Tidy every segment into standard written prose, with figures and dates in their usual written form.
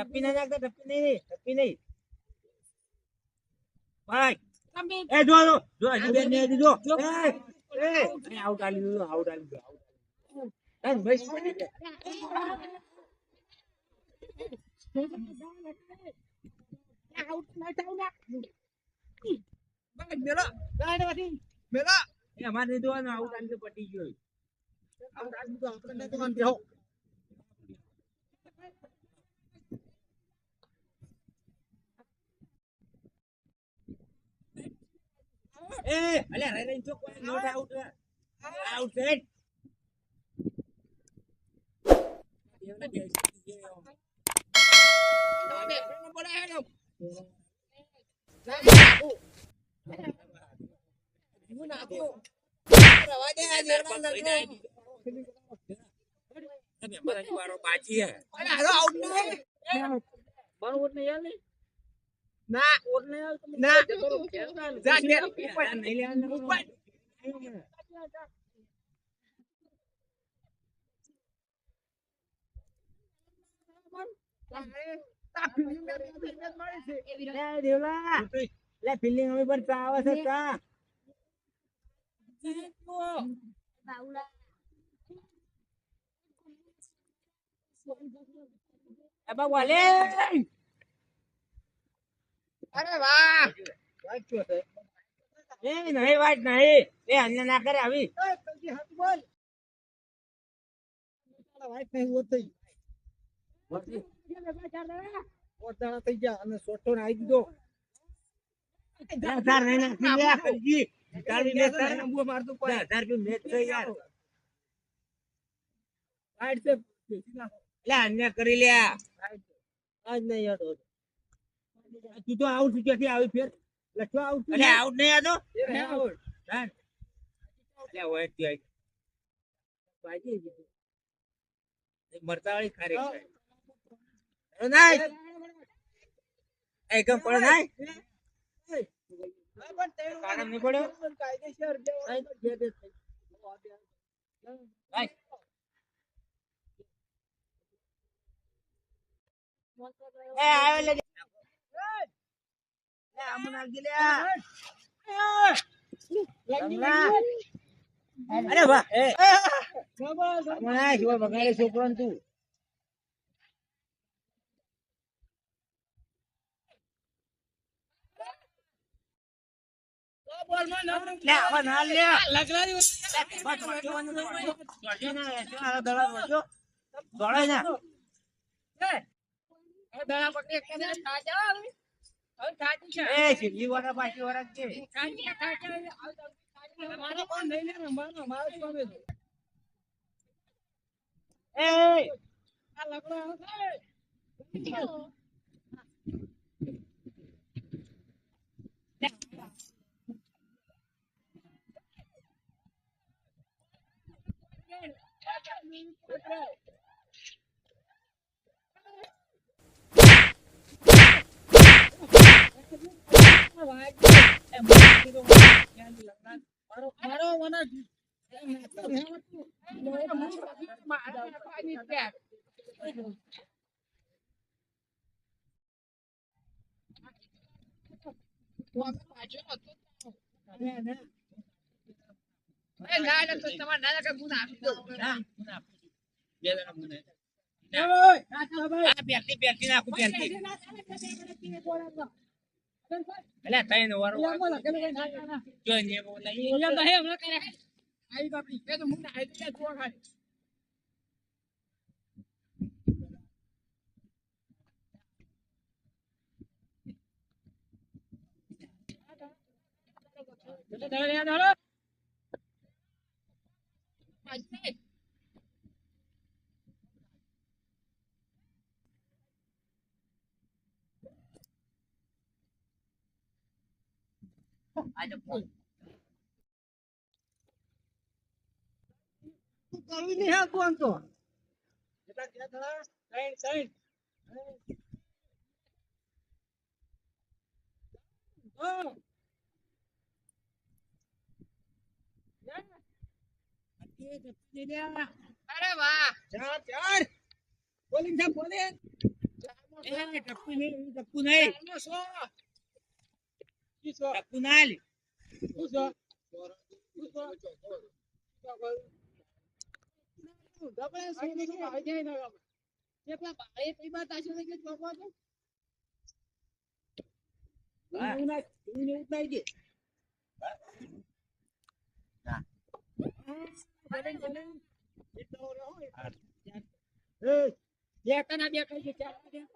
ટપ્પી ના નાખતા ટપ્પી નહીં ભાઈ એ જો હજી બેન ને જો એ આઉટ આલી દીધો આઉટ ભાઈ અમારે જોવાનું આઉટ આલી તો પટી ગયો એ અલ્યા રે રે જો કોઈ નોટ આઉટ આઉટ સેટ દેવના દેશ ફિલ્ડિંગ અમે પણ આવે છે કા અરે વાહ એ નહીં વાત નહીં એ અન્ય ના કરે આવી થઈ ગયા અને સોટો ને આવી દીધો અન્ય કરી લ્યા આજ નહીં યાદ તું તો આઉટ ક્યાંથી આવી ફેર લખો આઉટ આઉટ નહીં આતો મરતા વાળી ખારી એકમ પડે નહીં કામ નહીં પડ્યો કાયદેસર એ આવે લે અમન આગી લે અરે વાહ એ મને શિવા બગાડે છોકરો તું લે આવા ના લે લગરાડી દોડાય ના એ દડા પકડી એક ને તાજા હવે તાજી છે એ સિલ્લી વાળા પાછી વરક છે મારો કોણ લઈ લે મારો સ્વામી એ આ લગડો આવે કોણ તો અરે વાહ ચાર ચાર બોલિંગ છે બોલિંગ ટપ્પુ નહીં, ટપ્પુ નહીં. ટપ્પુ ના લે. હા. એવું ઉતારી દે.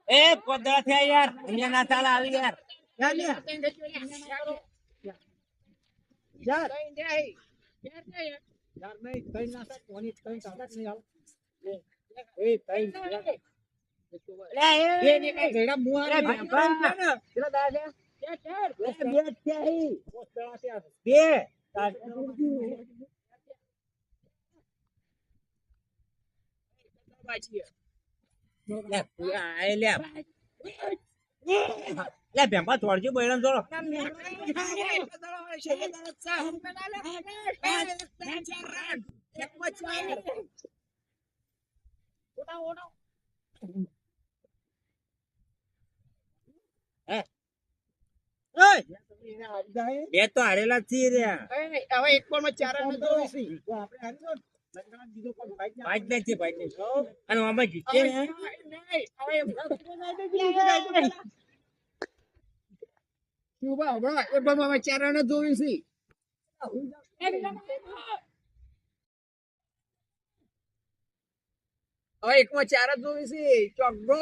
એ કોદળા થયા યાર, અહીંયા ના ચાલે આવી યાર. ભેંપા થોડજો બૈરામ થોડો. બે તો હારેલા જ છીએ રહ્યા. હવે એક પણ ચાર રન તો પાંચ નથી, પાંચ નથી. અને આમાં જીતે ને ચાર રન જોયું છે. હવે એકમાં ચાર જ જોયું છે. ચોગ્ગો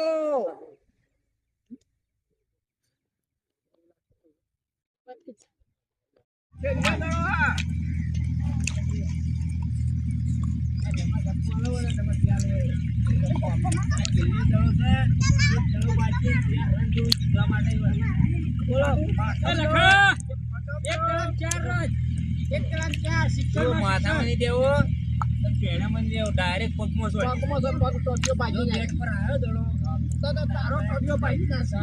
માથામાં નહીં દેવો, પેડામાં દેવો, ડાયરેક્ટ પગમાં છોડ. તારો ટોટિયો ભાઈ નાખશે.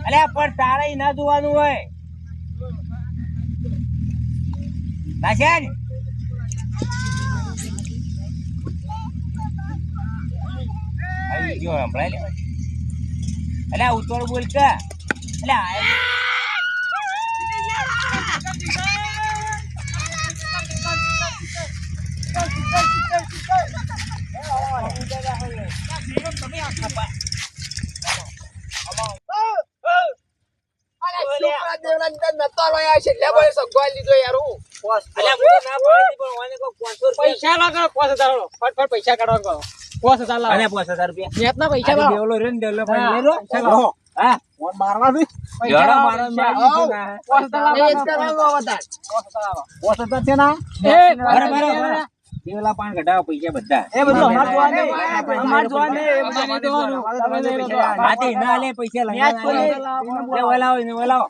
અલ્યા પણ તારે ના જોવાનું હોય. નાશ્યા ને આવી ગયો હમણાં લે. અલ્યા ઉતોડ બોલ કે અલ્યા પૈસા લાગો 5000 ફટફટ પૈસા કાઢવા 5000 લાવો. 5000 રૂપિયા નેટના પૈસા લાવો. ડેવલો રે ડેવલો લઈ લો. હા મારવા દે. જરા મારા મારી દીધું ના. 5000 છે ના. બરાબર દેવલા પાન ઘટાડો પૈસા બધા. એ બધું અમાર જોવાને અમાર જોવાને એ બધું દેવાનું. માથી ના લે પૈસા લંગા લે વલાવો ને વલાવો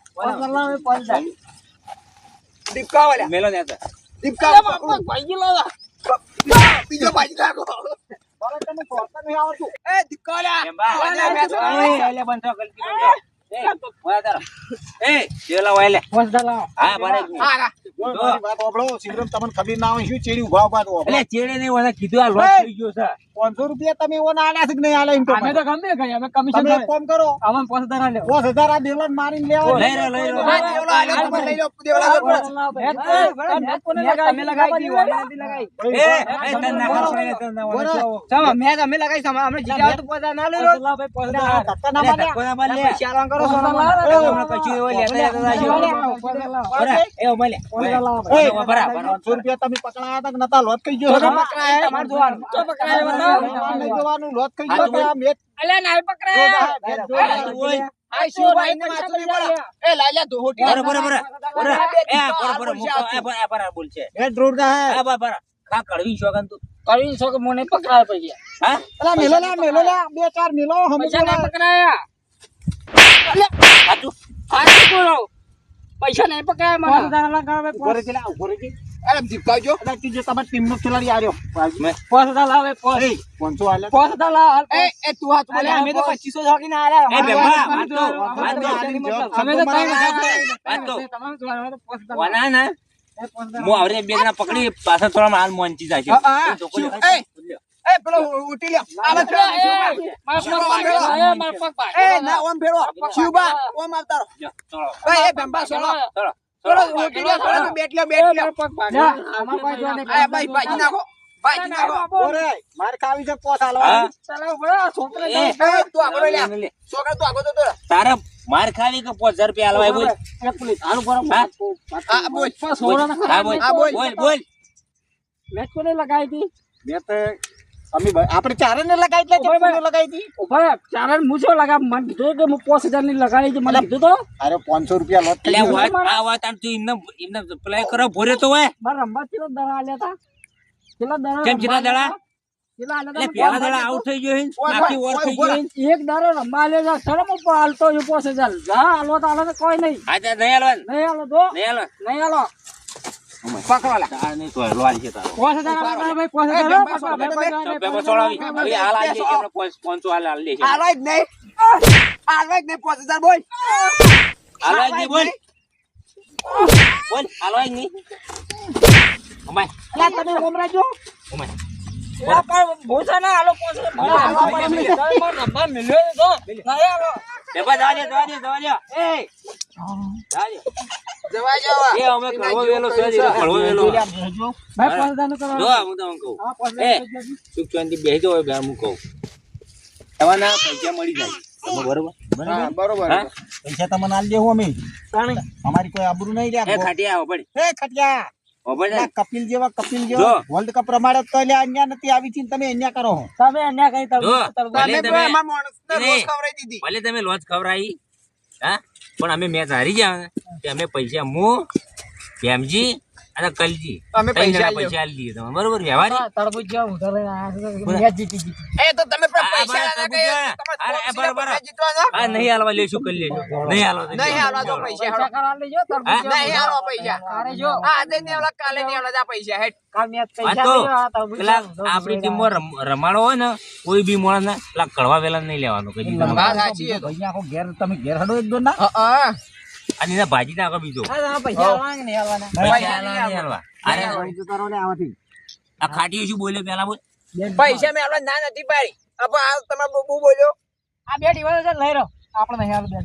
દીપકા વાળા મેલો ને તો દીપકા ભાઈ લાવા બીજો ભાઈ લાગો બોલે તને કોતા નહીં આવતું. એ દીપકા વાળા લે બંધો ગલતી બંધો એ વાદર એ દેવલા વાલે હા બારે હા વાત ઓબળો સિંગરમ તમને ખબર ના હોય શું ચેડી ઉભા ઉભા તો એટલે ચેડે નહીં ઓને કીધું આ લોટ થઈ ગયો છે 500 રૂપિયા તમે ઓના આલ્યા છે કે નહીં આલ્યા એમ તો અમે તો ગમે ગઈ અમે કમિશન તમે એક કામ કરો અમે 5000 લે 5000 આ દેવલાને મારીને લેવા લઈ લો લઈ લો દેવલા આલે તો લઈ લો દેવલા કોને લગાવી તમે લગાવી લગાવી એ તન ના ખર્ચ લે તન ના ઓને ચાલો મેચ અમે લગાવી સામે અમે જીત્યા તો 5000 ના લઈ લો ભાઈ 5000 ધક્કા ના માર્યા કોના બાલ લે ચાલવા કરો છો હમણાં કચી એવો લેતા જાજો બરા એ મલે એ બરા 500 રૂપિયા તમે પકડાયા હતા કે નતા લોટ કઈ ગયો પકડાય તમાર જોવાનું તો પકડાય બતાવો નહીં જોવાનું લોટ કઈ ગયો તો આ મેચ અલ્યા નાઈ પકડાય આ શું ભાઈ ને માથું એ લાલ્યા દોહટી બરા એ બરા મુકો એ બરા બોલ છે એ ડ્રોર કા હે આ બરા ખા કડવી શોગન તું કરીને છો કે મને પકડાય પૈસા હા અલા મેલો લા બે ચાર મેલો પૈસા નહીં પકડાયા સાચું બોલો પૈસા નહીં પકડાયા ઉભો રહેજે લા, ઉભો રહેજે. અરે દીપકાવજો. અલા તું જો તમારા ટીમનો ખેલાડી આવ્યો. લાવે એ, 500 આલ્યા. એ તું હાથ બોલે અમે તો 2500 જોગીને આયા એ બેબા, અમે તો વાના ના હું આવરે બે જણા પકડી પાછા થોડા હાલ મોંચી જાય છે એ પેલો ઉઠી લ્યો આલે છે માર પગ એ ના ઓમ ફેરો શિવબા ઓમ આવતારો એ ગંબા સોળો સોળો ઉઠી લ્યો સોળો બેટ લ્યો પગ એ ભાઈ ભાજી નાખો ઓરે માર ખાવી છે પોસ હાલવા. ચાલો બરો છોકરા એ તું આગળ લે છોકરા તું આગળ તો તારે માર ખાવી કે 5000 રૂપિયા હાલવાય બોલ હાલો બરો આ બોલ સોળો હા બોલ બોલ મેચ કોને લગાઈ હતી મેં તો આપણે ચારે ને લગાઈ એટલે ચપ્પુ લગાઈ હતી. ભાઈ ચારણ મુજો લગા મન કીધું કે હું 5000 ની લગાડી છે મને કીધું તો અરે 500 રૂપિયા લોટ થઈ એટલે ગયો. આ વાત આમ તું એમને પ્લે કરો ભોરે તો હોય માર રંબા ચેલો દડા આલ્યા તા ચેલા દડા કેમ ચેલા દડા ચેલા આલ્યા એટલે પેલા દડા આઉટ થઈ ગયો હે આખી ઓવર થઈ ગયો હે એક દાડો રંબા આલ્યા છે શરમ ઉપર હાલતો એ 5000 જા હાલો તો હાલો તો કોઈ નહીં આજે નહીં હાલવાનું નહીં હાલો તો નહીં હાલવાનું નહીં હાલો પકડો લા આ નહીં તો લોલ છે તારો 5000 ભાઈ 5000 પેપર છોડાવી હવે હાલ આલી દે કે 500 હાલ આલી દે આલવાય જ નહીં 5000 બોલ હાલવાય નહીં બોલ બોલ હાલવાય નહીં અમાય લા તમે ઓમરા જો અમાય લા પણ ભોસા ના હાલો 5000 રંબા મિલ્યો તો નહીં હાલો પેપર જવા દે એ જવા જાવ એ અમે કળવો વેલો છે કળવો વેલો ભાઈ 5000 નું કરો જો હું તમને કહું હા એ 5000 સુખ શાંતિ બેસી જાવ બે હું કહું તમારા પૈસા મળી જાય તમે બરોબર હા, બરોબર. હા? પૈસા તમને આલી દેવું અમે. અમારી કોઈ આબરૂ નહીં એ રહ્યા. ખાટિયા આવો પડી એ ખટિયા. આવો પડી આ કપિલ જેવા જો. વર્લ્ડ કપ રમાડે તો એટલે અહીંયા નથી આવી છે ને તમે અહીંયા કરો. તમે અન્યા કઈ જો ભલે તમે માણસને રોજ ખવડાવી દીધી ભલે તમે લોજ ખવડાવી હા પણ અમે મેચ હારી ગયા ને તે અમે પૈસા હું પ્રેમજી અને કલજી અમે ત્રણ જણા પૈસા પૈસા આલી દીધા તમે બરોબર વ્યવહારી તરબૂચ જેવા ઉધા લઈને આયા છે મેચ જીતી એ તો તમે પૈસા આ લાગે બરાબર. તમે જીતવાના આ નહીં હાલવા લેશું કરી લેશું નહીં હાલવા તો નહીં હાલવા તો પૈસા કરા લેજો તરબૂચ નહીં હાલવા પૈસા અરે જો આજે ને ઓલા કાલે ને ઓલા જા પૈસા હેટ કાલ મેચ આ પૈસા તો લેજો આ તરબૂચ પેલા આપણી ટીમમાં રમાડો હોય ને કોઈ બી માણસ ને પેલા કડવા વેલા નહીં લેવાનું કઈ દીધું વાત સાચી છે તો ભાઈ આખો ઘેર તમે ઘેર હડો એક દો ના. હા અને એના ભાજી નાખો બીજો પૈસા હાલવા કે નહીં હાલવાના પૈસા હાલવા નહીં હાલવા. અરે ભાઈ તો તારો લે આવાથી. આ ખાટીઓ શું બોલે પેલા બોલ પૈસા મેં હાલવા ના નથી પાડી હવે આ તમારો બબુ બોલ્યો આ બે ટીવા છે લઈ રહ્યો આપણે નહીં હાલ બે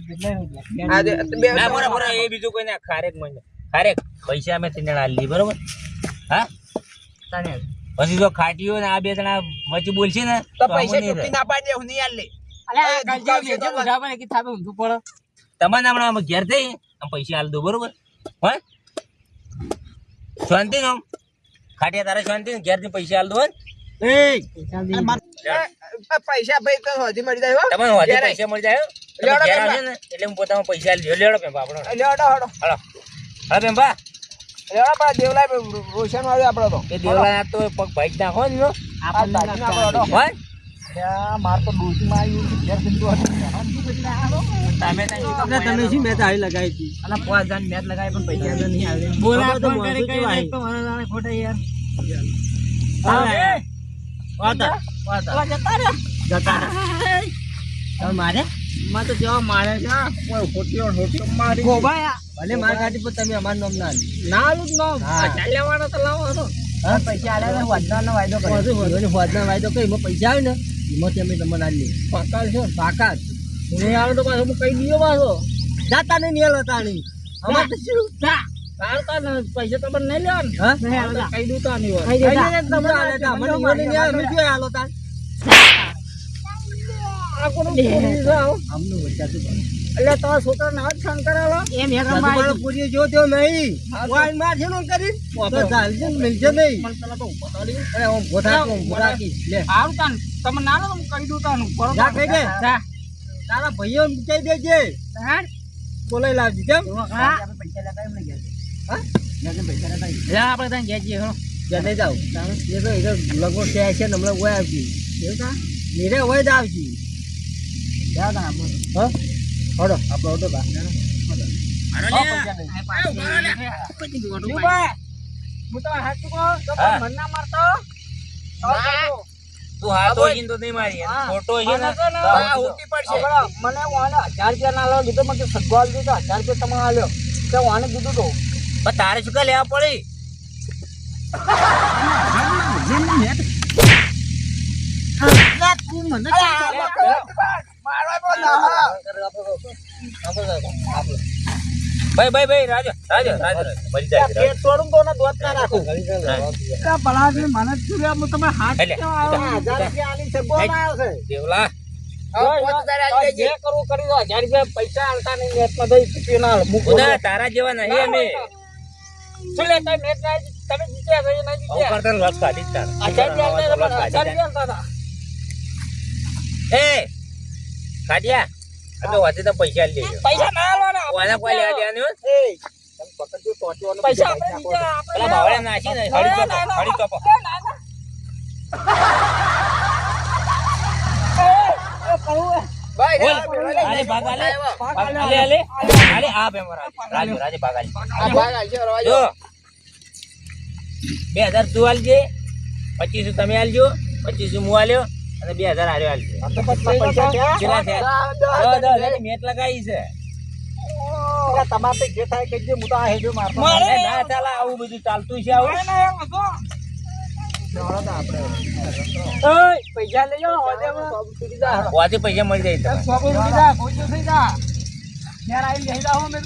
લઈ ના બરાબર એ બીજું કોઈ ના ખારેક મને ખારેક પૈસા અમે ત્રણ જણા આલી બરોબર હા પછી જો ખાટીઓ ને આ બે જણા વચ્ચે બોલશે ને તો તો પૈસા અમને નહીં ચૂકતી રહે. ના પાડી દેવું નહીં હાલ લે અલ્યા તમારે હમણાં અમે ઘેર થઈ આમ પૈસા હાલ દો બરોબર હોય શાંતિ નો ખાટિયા તારે શાંતિ ને ઘેર થી પૈસા હાલ દો હો ને? એ માર પૈસા ભાઈ તો હજી મળી જાય હો તમને હોજે ઘેર પૈસા મળી જાય હો? તમે લેવડો ઘેર પેલા. આવશે ને એટલે હું પોતામાં પૈસા હાલ દઉં. લેવડો પેમ્પા આપણો લેવડો હડો હા પેમ્પા લેવડો પા દેવલાય રોશન વાળો આપણો તો એ દેવલા તો પગ ભાઈ જ નાખો ને જો. આ તાજી ના આપણો હડો. હોય ત્યાં માર તો ડોસી માં આવ્યું ઘેર બિંદુ તમે શું મેચ હારી લગાવી હતી અને 5000 મેચ લગાવી પણ પૈસા તો નહીં આવે બોલા તો મોઢું કેવાય. ખોટા યાર મારે માં તો જેવા મારે છે કોઈ ખોટીઓ ખોટીઓ મારી ગોબાયા ભલે માર ખાટી પર તમે અમારું નામ ના આલ્યું. ના આલું જ ન હા. ચાલ્યાવાળો તો લાવો હા પૈસા આલ્યા વાદનો વાયદો કર્યો વાદનો વાયદો કરી એમાં પૈસા આવે ને એમાંથી અમે તમને આલી પાકા છે તાકાત નહીં આવે તો પાછો હું કઈ દીયો પાછો જાતા ને નિયલ હતા ની અમાર તો શું તારતા ને પૈસા તો નહીં લેવાનું હા નહીં આવે તો કઈ દઉં તો નહીં હોય કઈ દે તમને આલે તા મને ઈવોને ની આવે મેં જોઈ આલો તા આ કોનો પૂરી જાવ આમનું વચ્ચા તું એટલે તમારા છોકરા ના જ શંકર આલો એમ મારો પૂરી જો તો નહીં વાઈ માર છે નો કરી તો ચાલશે ને મિલશે નહીં મને પેલા તો ઉભો તાલી અરે ઓમ ગોઠા તો ગોઠાકી લે આવું તાન તમે ના લો હું કઈ દઉં તાનું બરોબર જા કઈ દે. જા તારા ભાઈઓ કહી દેજે હા બોલાઈ લાવજે કેમ હા પૈસા લેતા એમને ગયા હા જા આપણે ત્યાં ગયા છીએ જને જાવ એ તો લગભગ છે છે ને હમણાં ઓય આવશે એવું તા નીરે ઓય જ આવશે જા તા આપણે હા હડો આપણે ઓટો બા હાલો હું તો હાથ ચૂકો તો હા. મન ના મારતો તું હાથ હોય તો નહીં મારી ફોટો છે ને તો આ ઉલટી પડશે મને વાને 1000 રૂપિયા ના લો દીધો મને સગવાલ દીધો 1000 રૂપિયા તમે આલ્યો કે વાને દીધું તો પણ તારે શું કા લેવા પડી ભાઈ રાજો મરી જાય તોડું તો ના દોત ના રાખું એટલે, દેવલા જે કરવું કરી દો 1000 રૂપિયા પૈસા આલતા નહીં નેટમાં દઈ ચૂક્યો ના હાલ. મૂકો ઉદા તારા જેવા નહીં અમે શું લે તમે નેટ ના તમે જીત્યા છો એ નહીં આવું જીત્યા કરતા લોટ કાઢી જ તારા. 1000 રૂપિયા લોટ આલતા કાઢી હતા, 1000 રૂપિયા આલતા હતા. એ કાઢ્યા અમે વાંચે તો પૈસા આલી દેજો પૈસા ના આલવાના કોને કોઈ લેવા દેવાનું હોય? તમે પકડજો ટોટીઓનો પૈસા આપણે પેલા આપણે ભાવડા નાખી ને હળી ટોપો ભાઈ બોલ આલે ભાગ આલે આલે આ બે મારા રાજે ભાગ આલે આ ભાગ આલજો રવાજો જો 2000 તું આલજે 2500 તમે આલજો 2500 હું આલ્યો અને 2000 આર્યો આલજો તો પછી પૈસા કેટલા થયા? 10 મેચ લગાવી છે તમારે જે થાય કહેજો હું તો આ હેજો મારતો એ ના ચાલે આવું બધું ચાલતું છે આવું પૈસા લઈ જાઓ વાતે પૈસા મળી જાય તમને થઈ જા ઘેર આવી લઈ જાઓ મેં